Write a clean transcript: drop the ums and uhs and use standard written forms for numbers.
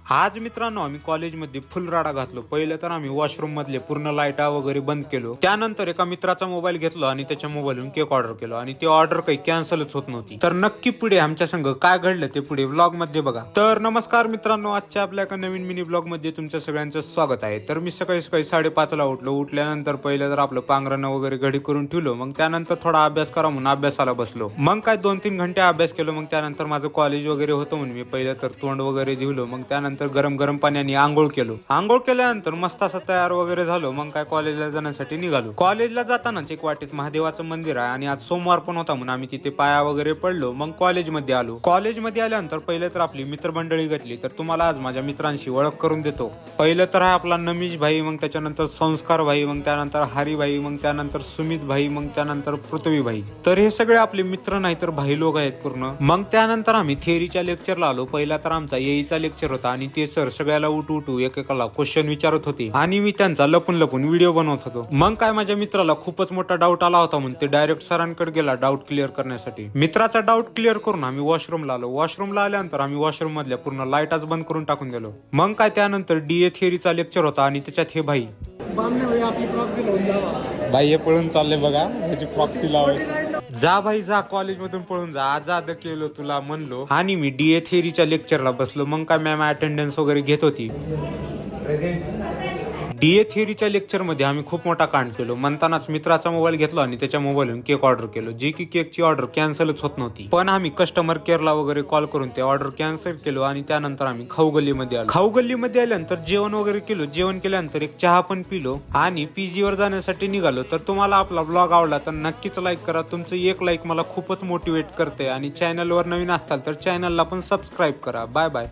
आज मित्रांनो आम्ही कॉलेजमध्ये फुल राडा घातलो। पहिले तर आम्ही वॉशरूम मधले पूर्ण लाईटा वगैरे बंद केलो। त्यानंतर एका मित्राचा मोबाईल घेतला आणि त्याच्या मोबाईलवरून केक ऑर्डर केलो आणि ती ऑर्डर काही कॅन्सलच होत नव्हती। तर नक्की पुढे आमच्या संग काय घडलं ते पुढे व्लॉग मध्ये बघा। तर नमस्कार मित्रांनो, आजच्या आपल्या एका नवीन मिनी ब्लॉग मध्ये तुमच्या सगळ्यांचं स्वागत आहे। तर मी सकाळी 5:30 ला उठलो। उठल्यानंतर पहिले तर आपलं पांघरणं वगैरे घडी करून ठेवलो। मग त्यानंतर थोडा अभ्यास करा म्हणून अभ्यासाला बसलो। मग काय 2-3 घंटे अभ्यास केलो। मग त्यानंतर माझं कॉलेज वगैरे होतं म्हणून मी पहिले तर तोंड वगैरे धुवलो। मग त्यानंतर गरम गरम पाण्याने आंघोळ केलो। आंघोळ केल्यानंतर मस्त असं तयार वगैरे झालो। मग काय कॉलेजला जाण्यासाठी निघालो। कॉलेजला जातानाच एक वाटेत महादेवाचं मंदिर आहे आणि आज सोमवार पण होता म्हणून आम्ही तिथे पाया वगैरे पडलो। मग कॉलेजमध्ये आलो। कॉलेजमध्ये आल्यानंतर पहिले तर आपली मित्रमंडळी घेतली। तर तुम्हाला आज माझ्या मित्रांशी ओळख करून देतो। पहिलं तर आहे आपला नमिश भाई, मग त्याच्यानंतर संस्कार भाई, मग त्यानंतर हरी भाई, मग त्यानंतर सुमित भाई, मग त्यानंतर पृथ्वी भाई। तर हे सगळे आपले मित्र नाही तर भाई लोक आहेत पूर्ण। मग त्यानंतर आम्ही थिअरीच्या लेक्चरला आलो। पहिला तर आमचा येईचा लेक्चर होता आणि ते सर सगळ्याला उठू एकेकाला क्वेश्चन विचारत होते आणि मी त्यांचा लपून लपून व्हिडिओ बनवत होतो। मग काय माझ्या मित्राला खूपच मोठा डाऊट आला होता म्हणून ते डायरेक्ट सरांकडे गेला डाऊट क्लिअर करण्यासाठी। मित्राचा डाऊट क्लिअर करून आम्ही वॉशरूमला आलो। वॉशरूमला आल्यानंतर आम्ही वॉशरूम मधल्या पूर्ण लाईटच बंद करून टाकून दिलो। मग काय त्यानंतर डीए थिअरीचा लेक्चर होता आणि त्याच्यात हे भाई भाई हे पळून चालले बघा, ह्याची प्रॉक्सी लावायची। जा भाई जा, कॉलेज मधून पळून जा, आजाद केलो तुला म्हणलो आणि मी डीए थिअरीच्या लेक्चरला बसलो। मग काय मॅम अटेंडन्स वगैरे घेत होती। डीए थिअरीच्या लेक्चर मध्ये आम्ही खूप मोठा कांड केलो। म्हणतानाच मित्राचा मोबाईल घेतला आणि त्याच्या मोबाईलवरून केक ऑर्डर केलो, जे की केकची ऑर्डर कॅन्सलच होत नव्हती। पण आम्ही कस्टमर केअरला वगैरे कॉल करून ते ऑर्डर कॅन्सल केलो आणि त्यानंतर आम्ही खाऊ गल्लीमध्ये आलो। खाऊ गल्लीमध्ये आल्यानंतर जेवण वगैरे केलो। जेवण केल्यानंतर एक चहा पण पिलो आणि पीजी वर जाण्यासाठी निघालो। तर तुम्हाला आपला ब्लॉग आवडला तर नक्कीच लाईक करा। तुमचं एक लाईक मला खूपच मोटिवेट करते आणि चॅनलवर नवीन असताल तर चॅनलला पण सबस्क्राईब करा। Bye bye.